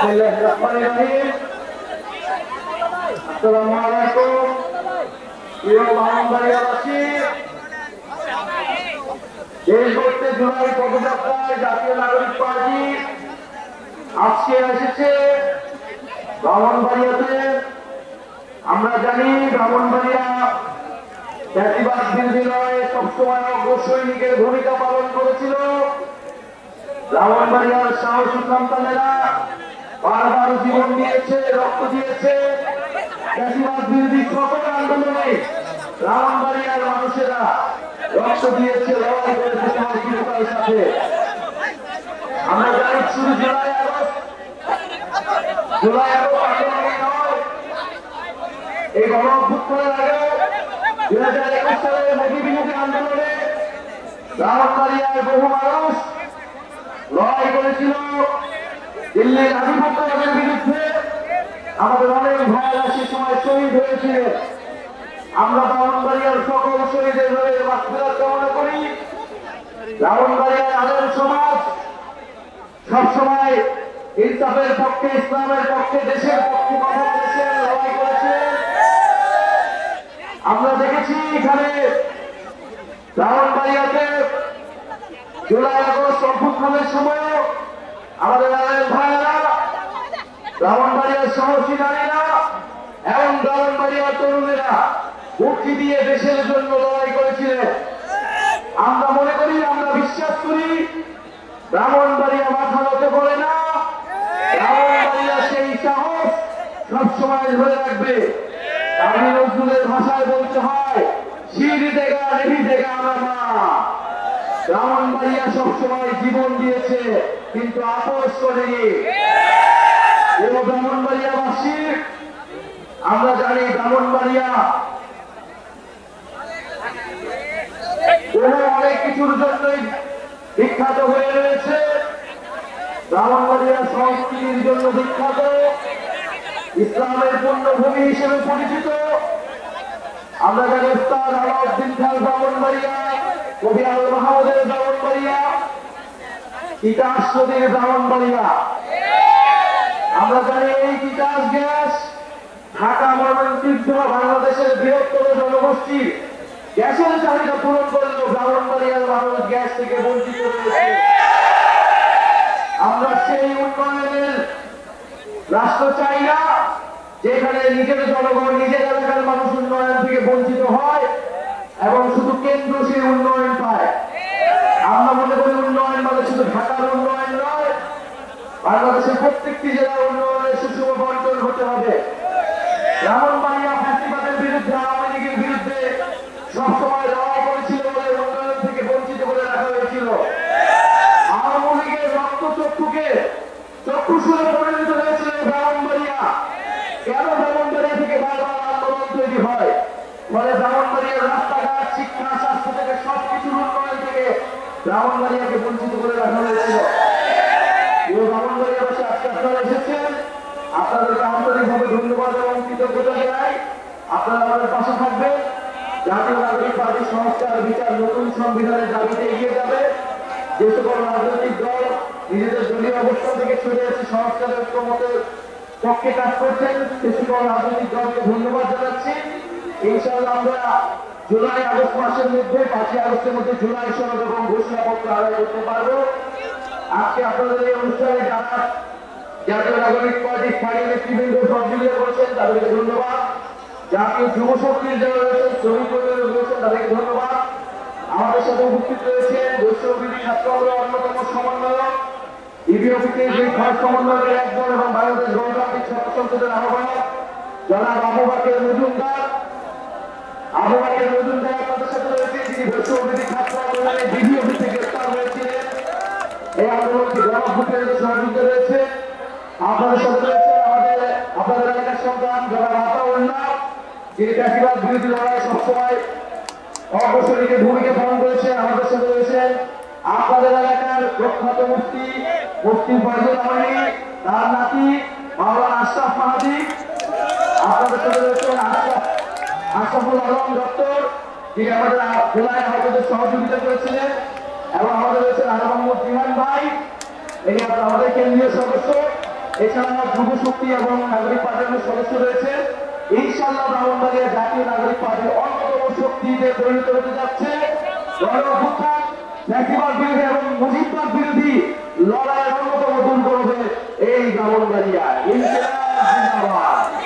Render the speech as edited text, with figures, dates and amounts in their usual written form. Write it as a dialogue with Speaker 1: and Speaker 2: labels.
Speaker 1: Bismillahirrahmanirrahim. Assalamualaikum. প্রিয় ব্রাহ্মণবাড়িয়াবাসী, দেশভক্তি জুলাই পদযাত্রায় জাতীয় নাগরিক পার্টি আজকে এসেছে ব্রাহ্মণবাড়িয়াতে। আমরা জানি ব্রাহ্মণবাড়িয়া জাতিবাদ বিরোধী নয়, সবসময় অগ্রসৈনিকের ভূমিকা পালন করেছিল। ব্রাহ্মণবাড়িয়ার সাহসী সন্তানেরা বারবার জীবন দিয়েছে, রক্ত দিয়েছে। জাতিবাদ বিরোধী সকল আন্দোলনে ব্রাহ্মণবাড়িয়ার মানুষেরা রক্ত দিয়েছে, লড়াই করেছে সাহসিকতার সাথে। আমরা জানি শুধু জুলাই আগস্ট আন্দোলনে নয়, এই গণ অভ্যুত্থানের আগে 2021 সালের মোদী বিরোধী আন্দোলনে ব্রাহ্মণবাড়িয়ার বহু মানুষ লড়াই করেছিল দিল্লির আধিপত্যবাদের বিরুদ্ধে। আমাদের অনেক ভাইয়েরা সে সময় শহীদ হয়েছিলেন। আমরা ব্রাহ্মণবাড়িয়ার সকল শহীদের হয়ে মাগফিরাত কামনা করি। ব্রাহ্মণবাড়িয়ার আলেম সমাজ সবসময় ইনসাফের পক্ষে, ইসলামের পক্ষে, দেশের পক্ষে কথা বলেছেন, লড়াই করেছেন। আমরা দেখেছি এখানে ব্রাহ্মণবাড়িয়াতে জুলাই আগস্ট অভ্যুত্থানের সময় আমাদের আলেম ভাইয়েরা, ব্রাহ্মণবাড়িয়ার সাহসী নারীরা এবং ব্রাহ্মণবাড়িয়ার তরুণেরা মুক্তি দিয়ে দেশের জন্য লড়াই করেছিলেন। আমরা মনে করি, আমরা বিশ্বাস করি, ব্রাহ্মণবাড়িয়া মাথা নত করে না। ব্রাহ্মণবাড়িয়া সেই সাহস সবসময় ধরে রাখবে। কাজী নজরুলের ভাষায় বলতে হয়, সিঁড়ি দেগা নেভি দেগা আমা। ব্রাহ্মণবাড়িয়া সবসময় জীবন দিয়েছে, কিন্তু আপোষ করেনি। ব্রাহ্মণবাড়িয়াবাসী, আমরা জানি ব্রাহ্মণবাড়িয়া অনেক কিছুর জন্যই বিখ্যাত হয়ে রয়েছে। ব্রাহ্মণবাড়িয়া সংস্কৃতির জন্য বিখ্যাত, ইসলামের পূর্ণভূমি হিসেবে পরিচিত। আমরা জানি উস্তাদ আলাউদ্দিন খান ব্রাহ্মণবাড়িয়া, কবি আল মাহমুদের ব্রাহ্মণবাড়িয়া, তিতাস নদীর ব্রাহ্মণবাড়িয়া। আমরা জানি এই তিতাস গ্যাস ঢাকা ময়মনসিংহ বাংলাদেশের বৃহত্তর জনগোষ্ঠী গ্যাসের চাহিদা পূরণ করলেও ব্রাহ্মণবাড়িয়ার মানুষ গ্যাস থেকে বঞ্চিত রয়েছে। আমরা সেই উন্নয়নের রাষ্ট্র চাই না যেখানে নিজের জনগণ, নিজের এলাকার মানুষ উন্নয়ন থেকে বঞ্চিত হয় এবং শুধু কেন্দ্র সেই উন্নয়ন পায়। আমরা মনে করি উন্নয়ন মানে শুধু ঢাকার উন্নয়ন নয়, বাংলাদেশের প্রত্যেকটি জেলার উন্নয়নের সুষম বন্টন হতে হবে। ব্রাহ্মণবাড়িয়া ফ্যাসিবাদের বিরুদ্ধে, আওয়ামী লীগের বিরুদ্ধে সবসময় লড়াই করেছিল বলে উন্নয়ন থেকে বঞ্চিত করে রাখা হয়েছিল। আওয়ামী লীগের রক্ত চক্ষুসুরে পরিণত হয়েছিল ব্রাহ্মণবাড়িয়া। কেন ব্রাহ্মণবাড়িয়া থেকে বারবার আন্দোলন তৈরি হয়? ফলে ব্রাহ্মণবাড়িয়ার রাস্তাঘাট, শিক্ষা, স্বাস্থ্য থেকে সবকিছুর উন্নয়ন থেকে ব্রাহ্মণবাড়িয়াকে বঞ্চিত করে রাখা হয়েছিল। ব্রাহ্মণবাড়িয়াবাসী, আজকে আপনারা এসেছেন, আপনাদেরকে আন্তরিকভাবে ধন্যবাদ এবং কৃতজ্ঞতা জানাই। আপনারা আমাদের পাশে থাকবেন। জাতীয় নাগরিক পার্টি সংস্কার, বিচার, নতুন সংবিধানের দাবিতে এগিয়ে যাবে। যে সকল রাজনৈতিক দল নিজেদের দলীয় অবস্থান থেকে সরে এসে সংস্কারের ঐক্যমতের পক্ষে কাজ করছেন, সে সকল রাজনৈতিক দলকে ধন্যবাদ জানাচ্ছি। ইনশাআল্লাহ আমরা জুলাই আগস্ট মাসের মধ্যে, 5ই আগস্টের মধ্যে জুলাই সনদ এবং ঘোষণাপত্র আদায় করতে পারবো। আজকে আপনাদের এই অনুষ্ঠানে যারা জাতীয় নাগরিক পার্টির স্থানীয় নেতৃবৃন্দ সহযোগিতা করেছেন তাদেরকে ধন্যবাদ। জাতীয় যুব শক্তির যারা রয়েছেন, শ্রমিক রয়েছেন, তাদেরকে ধন্যবাদ। আমাদের সাথে উপস্থিত রয়েছেন বৈষ্ণবী ছাত্র অন্যতম সমন্বয়ক, ইবিওপিতে যে খরচ সমন্বয়ের একজন এবং বাংলাদেশ গণতান্ত্রিক ছাত্র সংসদের আহ্বায়ক জনাব আবু বাকের মজুমদার। আপনাদের সাথে রয়েছেন, যিনি বৈষ্ণবী ছাত্র আন্দোলনে বিবিওপি থেকে গ্রেফতার হয়েছিলেন। এই আন্দোলনকে গণঅভ্যুত্থানের সহযোগিতা রয়েছে। আপনাদের সাথে রয়েছে আপনাদের এলাকার সন্তান জনাব আতাউল্লাহ, যিনি ফ্যাসিবাদ বিরোধী লড়াই সবসময় অগ্রসরীকে ভূমিকা পালন করেছেন। আমাদের সাথে রয়েছেন আপনাদের এলাকার প্রখ্যাত মুফতি ফয়জুল আমিনী, তার নাতি মাওলানা আশরাফ মাহাদি। আপনাদের সাথে রয়েছেন আশরাফুল আলম দপ্তর, যিনি আমাদের জেলায় আহতদের সহযোগিতা করেছিলেন। এবং আমাদের রয়েছেন আল মোহাম্মদ জিহান ভাই, ইনি আমাদের কেন্দ্রীয় সদস্য। এছাড়া যুব শক্তি এবং নাগরিক পার্টির সদস্য রয়েছে। ইনশাআল্লাহ ব্রাহ্মণবাড়িয়া জাতীয় নাগরিক পার্টির অন্যতম শক্তিতে পরিণত হতে যাচ্ছে। গণঅভ্যুত্থান, ফ্যাসিবাদ বিরোধী এবং মুজিববাদ বিরোধী লড়াইয়ের অন্যতম দুর্গ হবে এই ব্রাহ্মণবাড়িয়া। ইনশাআল্লাহ জিন্দাবাদ।